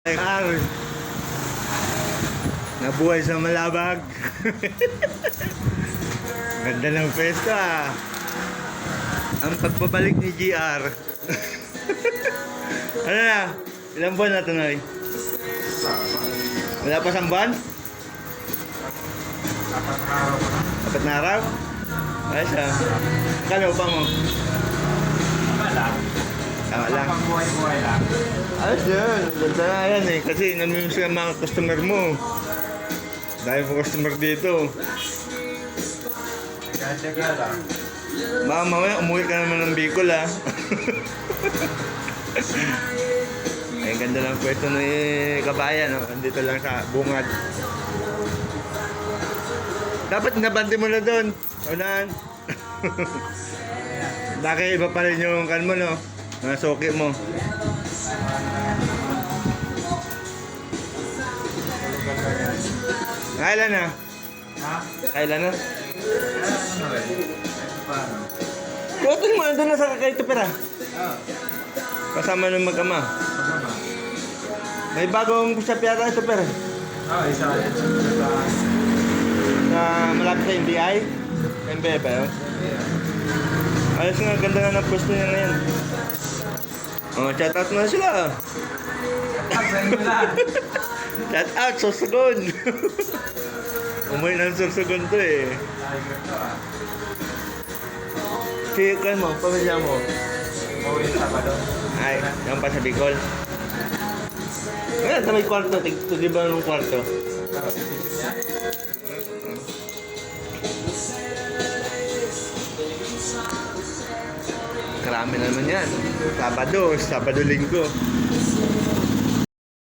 Ar, nabuhay sa Malabag. Ganda ng pwesto ah. Ang pagbabalik ni GR. Ano na? Ilang buwan na ito, Noy? Wala pa sang buwan? 4 na araw? Ayos ah. Kano pa mo? Tama lang. Pang-buhay-buhay lang. Ayos yun. Ganda na yan eh. Kasi namimiss ka ng mga customer mo. Dahil po customer dito. Kaya lang. Baka mamaya umuwi ka naman ng Bicol ah. Ay ganda lang pwesto ni Kabayan. Oh. Andito lang sa bungad. Dapat nabante mo na doon. Unahan. Daki iba pa rin yung kan mo no. Mga soki mo. Kailan na? Ha? Kailan na? Ano rin? Paano? Kutin mo, nandun na sa kakaito pera. Ah, Kasama ng magkama. kasama. May bagong shop yata ito pera. Ah, isa rin. Sa taas. Na malapit sa NBI. NBI ba yun? Ayos nga, ganda nga ng pwesto niya ngayon. Oh, shout out na sila. Saan mo lang? Shout out, Sorsogon. Umuwi ng Sorsogon to eh. Ay, ganito ah. Chicken mo, pamilya mo. Uwi sa Sabado. Ay, yan pa sa Bicol. Ngayon, may kwarto. Tigdi ba ng kwarto? Tapos isipin niya. Karami naman yan. Sabado, Linggo.